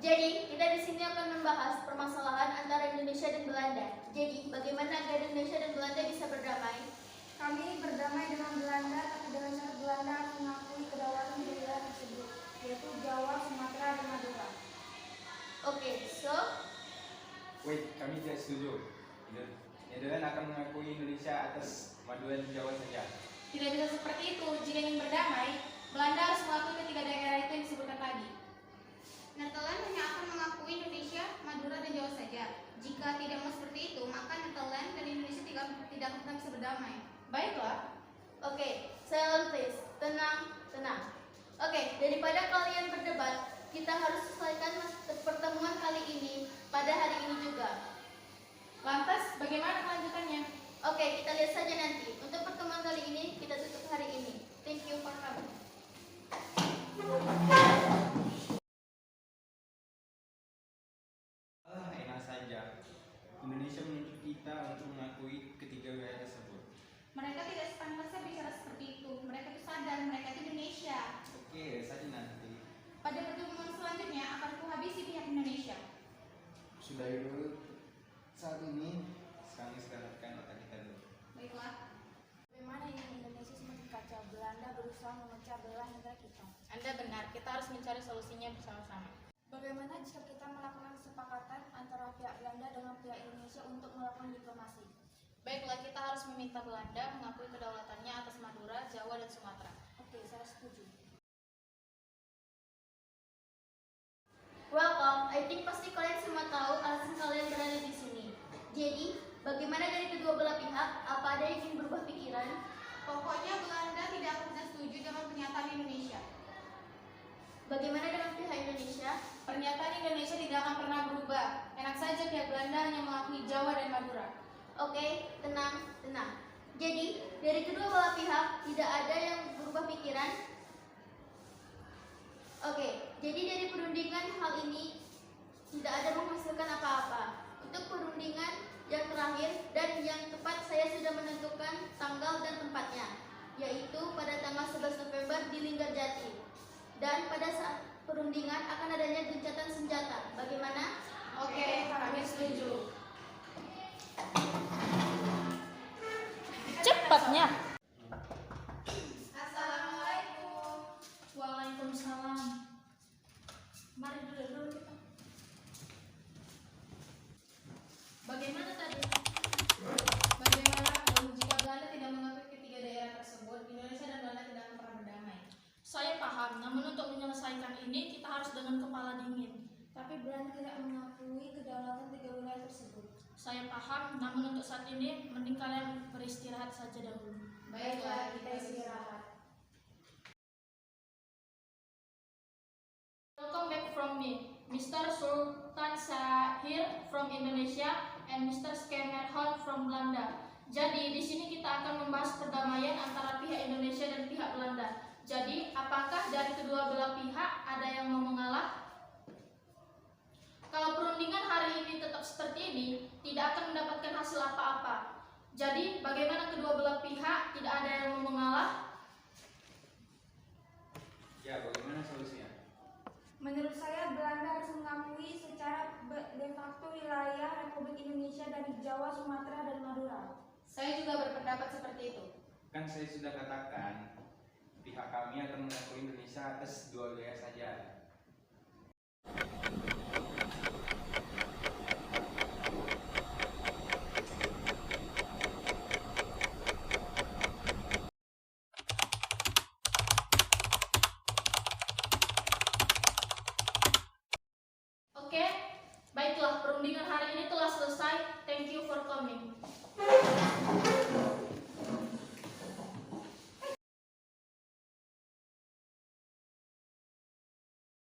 Jadi, kita di sini akan membahas permasalahan antara Indonesia dan Belanda. Jadi, bagaimana agar Indonesia dan Belanda bisa berdamai? Kami berdamai dengan Belanda, tapi dengan syarat Belanda mengakui kedaulatan wilayah tersebut, yaitu Jawa, Sumatera, dan Madura. Oke, Wait, kami tidak setuju. Nederland akan mengakui Indonesia atas Madura dan Jawa saja. Tidak bisa seperti itu. Jika ingin berdamai, Belanda harus mengakui ketiga daerah itu yang disebutkan tadi. Netherlands hanya akan mengakui Indonesia, Madura, dan Jawa saja. Jika tidak mau seperti itu, maka Netherlands dan Indonesia tidak akan pernah bisa berdamai. Baiklah. Oke, silent please. Tenang. Oke, daripada kalian berdebat, kita harus selesaikan pertemuan kali ini pada hari ini juga. Lantas, bagaimana kelanjutannya? Oke, kita lihat saja nanti. Untuk pertemuan kali ini, kita tutup hari ini. Thank you for coming. Enak saja. Indonesia menuntut kita untuk mengakui ketiga wilayah tersebut. Mereka tidak sepantasnya bicara seperti itu. Mereka itu sadar, mereka itu Indonesia. Oke, saja nanti. Pada pertemuan selanjutnya akan kuhabisi pihak Indonesia. Sudah dulu. Saat ini, kami sekarang otak kita dulu. Baiklah. Bagaimana yang Indonesia semakin kacau? Belanda berusaha memecah belah negara kita. Anda benar, kita harus mencari solusinya bersama-sama. Bagaimana jika kita melakukan kesepakatan antara pihak Belanda dengan pihak Indonesia untuk melakukan diplomasi? Baiklah, kita harus meminta Belanda mengakui kedaulatannya atas Madura, Jawa, dan Sumatera. Oke, saya setuju. Welcome. I think pasti kalian semua tahu alasan kalian berada di sini. Jadi, bagaimana dari kedua belah pihak? Apa ada yang ingin berubah pikiran? Pokoknya Belanda tidak akan pernah setuju dengan pernyataan Indonesia. Bagaimana dengan pihak Indonesia? Pernyataan Indonesia tidak akan pernah berubah. Enak saja pihak Belanda hanya mengakui Jawa dan Madura. Oke, tenang. Jadi, dari kedua belah pihak tidak ada yang berubah pikiran? Oke, jadi dari perundingan hal ini tidak ada menghasilkan apa-apa. Untuk perundingan yang terakhir dan yang tepat saya sudah menentukan tanggal dan tempatnya, yaitu pada tanggal 11 November di Linggarjati. Dan pada saat perundingan akan adanya gencatan senjata. Bagaimana? Oke, kami setuju. Cepatnya. Assalamualaikum. Waalaikumsalam. Mari duduk kita. Bagaimana tadi? Bagaimana jika Belanda tidak mengakui ketiga daerah tersebut, Indonesia dan Belanda tidak akan pernah berdamai? Saya paham, namun untuk menyelesaikan ini kita harus dengan kepala dingin. Tapi Belanda tidak mengakui kedaulatan tiga wilayah tersebut. Saya paham, namun untuk saat ini mending kalian beristirahat saja dahulu. Baiklah, kita istirahat. Welcome back from me, Mr. Sultan Syahir from Indonesia and Mr. Skemerhorn from Belanda. Jadi di sini kita akan membahas perdamaian antara pihak Indonesia dan pihak Belanda. Jadi apakah dari kedua belah pihak ada yang mau mengalah? Kalau perundingan hari ini tetap seperti ini, tidak akan mendapatkan hasil apa-apa. Jadi bagaimana kedua belah pihak tidak ada yang mau mengalah? Ya, bagaimana solusinya? Menurut saya Belanda harus mengakui secara de facto wilayah Republik Indonesia dari Jawa, Sumatera, dan Madura. Saya juga berpendapat seperti itu. Kan saya sudah katakan, pihak kami akan mengakui Indonesia atas dua wilayah saja. Oke, baiklah, perundingan hari ini telah selesai. Thank you for coming.